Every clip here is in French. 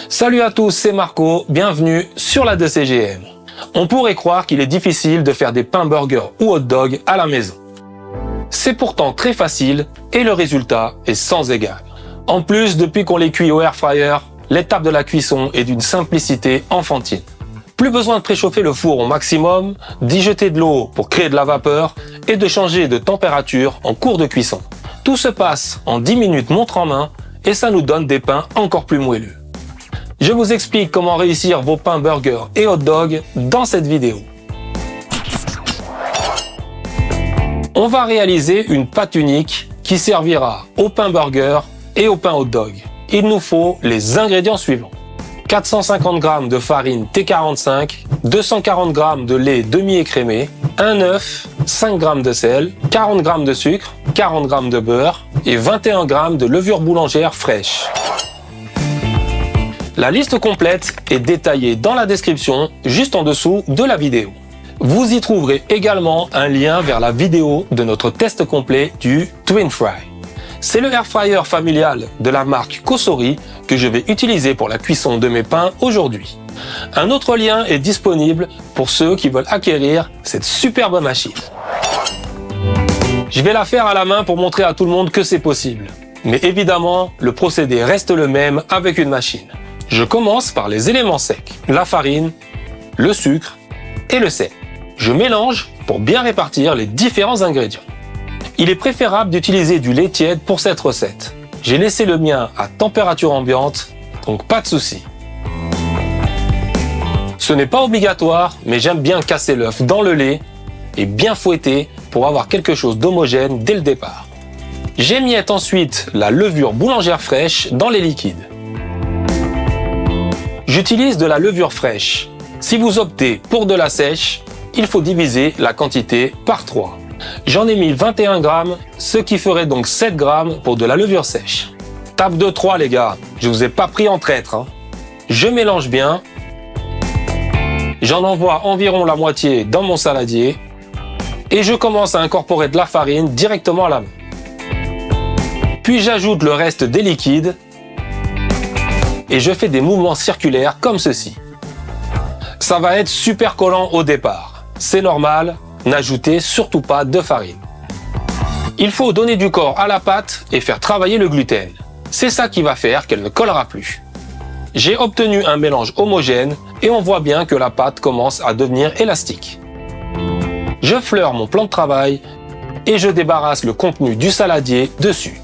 Salut à tous, c'est Marco, bienvenue sur la 2CGM. On pourrait croire qu'il est difficile de faire des pains burgers ou hot dog à la maison. C'est pourtant très facile et le résultat est sans égal. En plus, depuis qu'on les cuit au air fryer, l'étape de la cuisson est d'une simplicité enfantine. Plus besoin de préchauffer le four au maximum, d'y jeter de l'eau pour créer de la vapeur et de changer de température en cours de cuisson. Tout se passe en 10 minutes montre en main et ça nous donne des pains encore plus moelleux. Je vous explique comment réussir vos pains burgers et hot dog dans cette vidéo. On va réaliser une pâte unique qui servira au pain burger et au pain hot dog. Il nous faut les ingrédients suivants. 450 g de farine T45, 240 g de lait demi-écrémé, un œuf, 5 g de sel, 40 g de sucre, 40 g de beurre et 21 g de levure boulangère fraîche. La liste complète est détaillée dans la description, juste en dessous de la vidéo. Vous y trouverez également un lien vers la vidéo de notre test complet du Twin Fry. C'est le air fryer familial de la marque Cosori que je vais utiliser pour la cuisson de mes pains aujourd'hui. Un autre lien est disponible pour ceux qui veulent acquérir cette superbe machine. Je vais la faire à la main pour montrer à tout le monde que c'est possible. Mais évidemment, le procédé reste le même avec une machine. Je commence par les éléments secs, la farine, le sucre et le sel. Je mélange pour bien répartir les différents ingrédients. Il est préférable d'utiliser du lait tiède pour cette recette. J'ai laissé le mien à température ambiante, donc pas de souci. Ce n'est pas obligatoire, mais j'aime bien casser l'œuf dans le lait et bien fouetter pour avoir quelque chose d'homogène dès le départ. J'émiette ensuite la levure boulangère fraîche dans les liquides. J'utilise de la levure fraîche. Si vous optez pour de la sèche, il faut diviser la quantité par 3. J'en ai mis 21 g, ce qui ferait donc 7 g pour de la levure sèche. Tape de 3 les gars, je vous ai pas pris en traître. Je mélange bien. J'en envoie environ la moitié dans mon saladier. Et je commence à incorporer de la farine directement à la main. Puis j'ajoute le reste des liquides. Et je fais des mouvements circulaires comme ceci. Ça va être super collant au départ. C'est normal, n'ajoutez surtout pas de farine. Il faut donner du corps à la pâte et faire travailler le gluten. C'est ça qui va faire qu'elle ne collera plus. J'ai obtenu un mélange homogène et on voit bien que la pâte commence à devenir élastique. Je fleure mon plan de travail et je débarrasse le contenu du saladier dessus.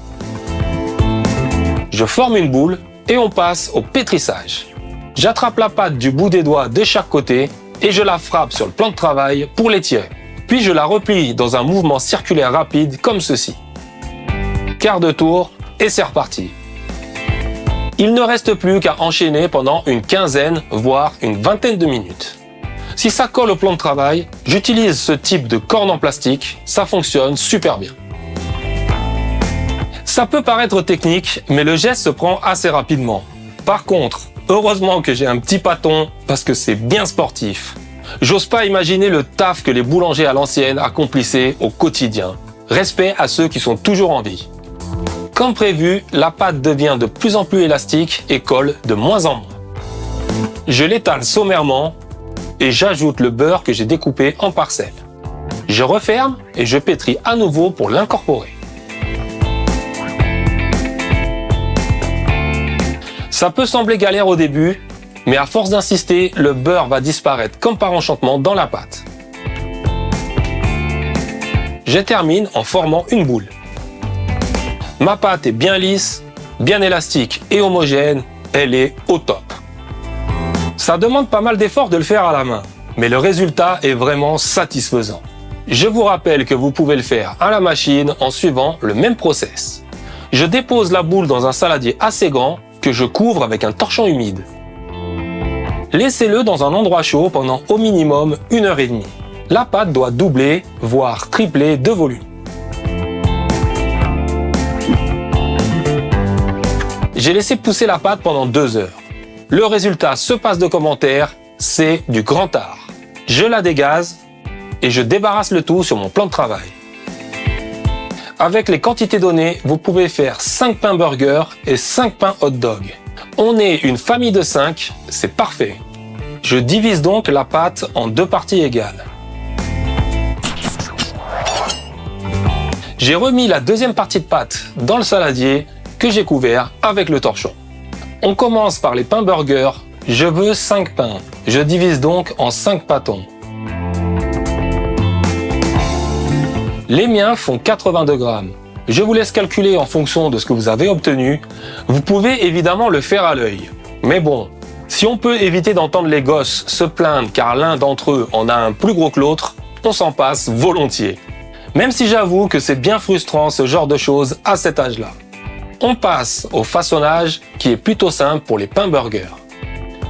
Je forme une boule et on passe au pétrissage. J'attrape la pâte du bout des doigts de chaque côté et je la frappe sur le plan de travail pour l'étirer. Puis je la replie dans un mouvement circulaire rapide comme ceci. Quart de tour et c'est reparti. Il ne reste plus qu'à enchaîner pendant une quinzaine, voire une vingtaine de minutes. Si ça colle au plan de travail, j'utilise ce type de corne en plastique, ça fonctionne super bien. Ça peut paraître technique, mais le geste se prend assez rapidement. Par contre, heureusement que j'ai un petit bâton parce que c'est bien sportif. J'ose pas imaginer le taf que les boulangers à l'ancienne accomplissaient au quotidien. Respect à ceux qui sont toujours en vie. Comme prévu, la pâte devient de plus en plus élastique et colle de moins en moins. Je l'étale sommairement et j'ajoute le beurre que j'ai découpé en parcelles. Je referme et je pétris à nouveau pour l'incorporer. Ça peut sembler galère au début, mais à force d'insister, le beurre va disparaître comme par enchantement dans la pâte. Je termine en formant une boule. Ma pâte est bien lisse, bien élastique et homogène, elle est au top. Ça demande pas mal d'efforts de le faire à la main, mais le résultat est vraiment satisfaisant. Je vous rappelle que vous pouvez le faire à la machine en suivant le même process. Je dépose la boule dans un saladier assez grand que je couvre avec un torchon humide. Laissez-le dans un endroit chaud pendant au minimum 1h30. La pâte doit doubler, voire tripler de volume. J'ai laissé pousser la pâte pendant 2 heures. Le résultat se passe de commentaires, c'est du grand art. Je la dégaze et je débarrasse le tout sur mon plan de travail. Avec les quantités données, vous pouvez faire 5 pains burgers et 5 pains hot dog. On est une famille de 5, c'est parfait. Je divise donc la pâte en 2 parties égales. J'ai remis la deuxième partie de pâte dans le saladier que j'ai couvert avec le torchon. On commence par les pains burgers. Je veux 5 pains. Je divise donc en 5 pâtons. Les miens font 82 grammes. Je vous laisse calculer en fonction de ce que vous avez obtenu. Vous pouvez évidemment le faire à l'œil. Mais bon, si on peut éviter d'entendre les gosses se plaindre car l'un d'entre eux en a un plus gros que l'autre, on s'en passe volontiers. Même si j'avoue que c'est bien frustrant ce genre de choses à cet âge-là. On passe au façonnage qui est plutôt simple pour les pains burgers.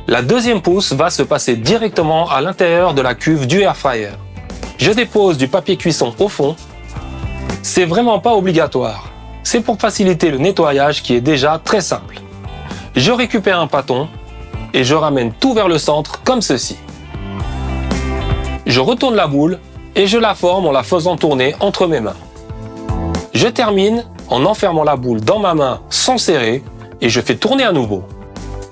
La deuxième pousse va se passer directement à l'intérieur de la cuve du air fryer. Je dépose du papier cuisson au fond. C'est vraiment pas obligatoire. C'est pour faciliter le nettoyage qui est déjà très simple. Je récupère un pâton et je ramène tout vers le centre comme ceci. Je retourne la boule et je la forme en la faisant tourner entre mes mains. Je termine en enfermant la boule dans ma main sans serrer et je fais tourner à nouveau.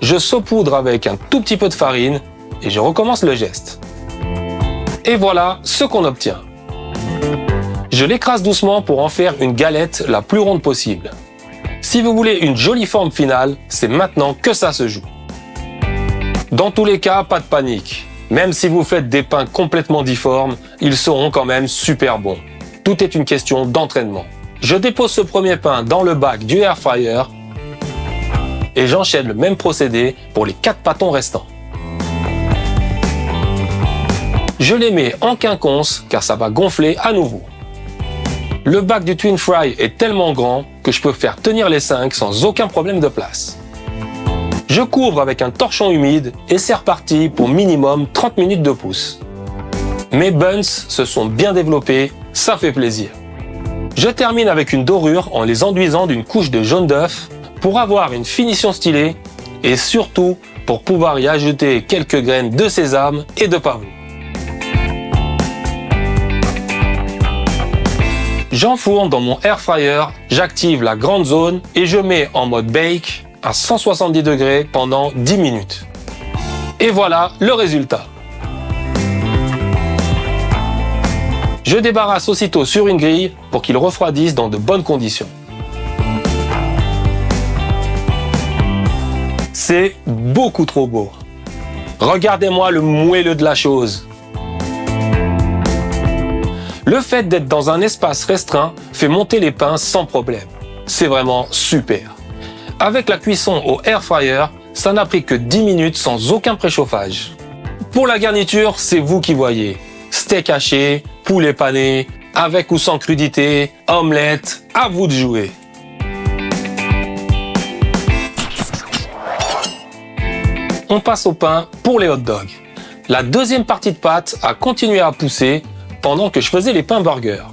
Je saupoudre avec un tout petit peu de farine et je recommence le geste. Et voilà ce qu'on obtient. Je l'écrase doucement pour en faire une galette la plus ronde possible. Si vous voulez une jolie forme finale, c'est maintenant que ça se joue. Dans tous les cas, pas de panique. Même si vous faites des pains complètement difformes, ils seront quand même super bons. Tout est une question d'entraînement. Je dépose ce premier pain dans le bac du air fryer et j'enchaîne le même procédé pour les 4 pâtons restants. Je les mets en quinconce car ça va gonfler à nouveau. Le bac du Twin Fry est tellement grand que je peux faire tenir les 5 sans aucun problème de place. Je couvre avec un torchon humide et c'est reparti pour minimum 30 minutes de pouce. Mes buns se sont bien développés, ça fait plaisir. Je termine avec une dorure en les enduisant d'une couche de jaune d'œuf pour avoir une finition stylée et surtout pour pouvoir y ajouter quelques graines de sésame et de pavot. J'enfourne dans mon air fryer, j'active la grande zone et je mets en mode bake à 170 degrés pendant 10 minutes. Et voilà le résultat. Je débarrasse aussitôt sur une grille pour qu'il refroidisse dans de bonnes conditions. C'est beaucoup trop beau. Regardez-moi le moelleux de la chose. Le fait d'être dans un espace restreint fait monter les pains sans problème. C'est vraiment super. Avec la cuisson au air fryer, ça n'a pris que 10 minutes sans aucun préchauffage. Pour la garniture, c'est vous qui voyez. Steak haché, poulet pané, avec ou sans crudité, omelette, à vous de jouer. On passe au pain pour les hot dogs. La deuxième partie de pâte a continué à pousser pendant que je faisais les pains burgers.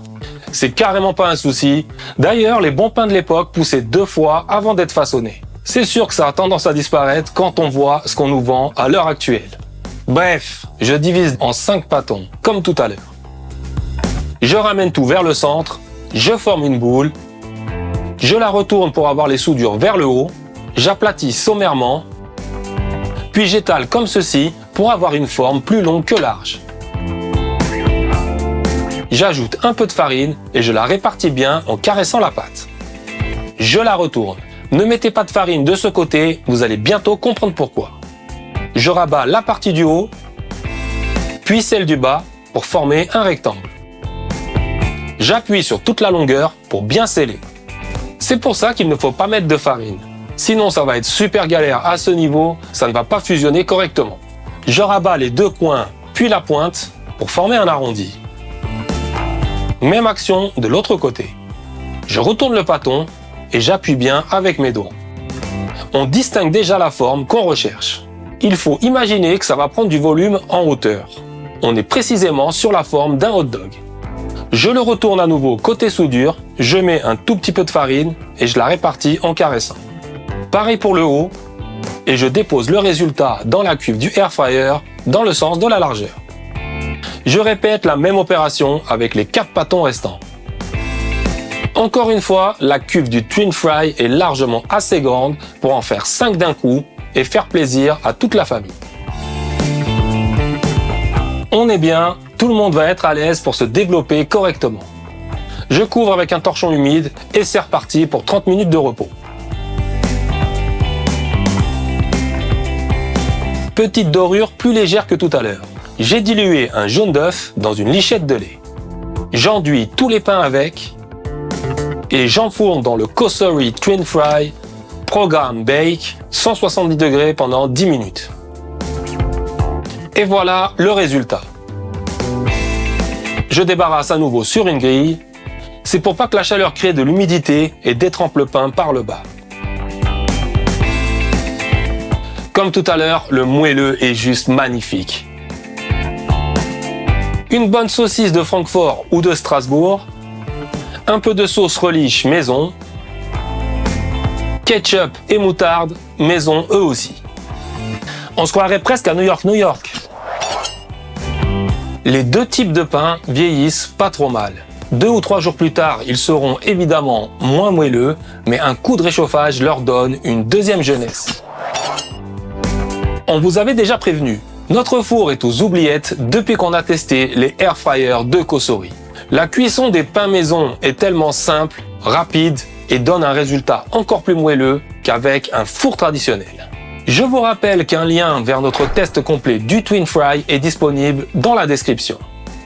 C'est carrément pas un souci. D'ailleurs, les bons pains de l'époque poussaient 2 fois avant d'être façonnés. C'est sûr que ça a tendance à disparaître quand on voit ce qu'on nous vend à l'heure actuelle. Bref, je divise en 5 pâtons, comme tout à l'heure. Je ramène tout vers le centre, je forme une boule, je la retourne pour avoir les soudures vers le haut, j'aplatis sommairement, puis j'étale comme ceci pour avoir une forme plus longue que large. J'ajoute un peu de farine et je la répartis bien en caressant la pâte. Je la retourne. Ne mettez pas de farine de ce côté, vous allez bientôt comprendre pourquoi. Je rabats la partie du haut, puis celle du bas pour former un rectangle. J'appuie sur toute la longueur pour bien sceller. C'est pour ça qu'il ne faut pas mettre de farine. Sinon ça va être super galère à ce niveau, ça ne va pas fusionner correctement. Je rabats les 2 coins, puis la pointe pour former un arrondi. Même action de l'autre côté. Je retourne le pâton et j'appuie bien avec mes doigts. On distingue déjà la forme qu'on recherche. Il faut imaginer que ça va prendre du volume en hauteur. On est précisément sur la forme d'un hot dog. Je le retourne à nouveau côté soudure, je mets un tout petit peu de farine et je la répartis en caressant. Pareil pour le haut et je dépose le résultat dans la cuve du air fryer dans le sens de la largeur. Je répète la même opération avec les 4 pâtons restants. Encore une fois, la cuve du Twin Fry est largement assez grande pour en faire 5 d'un coup et faire plaisir à toute la famille. On est bien, tout le monde va être à l'aise pour se développer correctement. Je couvre avec un torchon humide et c'est reparti pour 30 minutes de repos. Petite dorure plus légère que tout à l'heure. J'ai dilué un jaune d'œuf dans une lichette de lait. J'enduis tous les pains avec et j'enfourne dans le Cosori Twin Fry Programme Bake 170 degrés pendant 10 minutes. Et voilà le résultat. Je débarrasse à nouveau sur une grille. C'est pour pas que la chaleur crée de l'humidité et détrempe le pain par le bas. Comme tout à l'heure, le moelleux est juste magnifique. Une bonne saucisse de Francfort ou de Strasbourg, un peu de sauce relish maison, ketchup et moutarde maison eux aussi. On se croirait presque à New York, New York. Les deux types de pain vieillissent pas trop mal. 2 ou 3 jours plus tard, ils seront évidemment moins moelleux, mais un coup de réchauffage leur donne une deuxième jeunesse. On vous avait déjà prévenu, notre four est aux oubliettes depuis qu'on a testé les air fryers de Cosori. La cuisson des pains maison est tellement simple, rapide et donne un résultat encore plus moelleux qu'avec un four traditionnel. Je vous rappelle qu'un lien vers notre test complet du Twin Fry est disponible dans la description.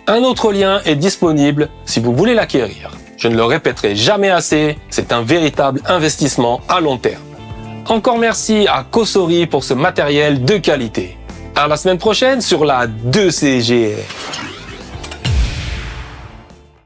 Un autre lien est disponible si vous voulez l'acquérir. Je ne le répéterai jamais assez, c'est un véritable investissement à long terme. Encore merci à Cosori pour ce matériel de qualité. À la semaine prochaine sur la 2CGR.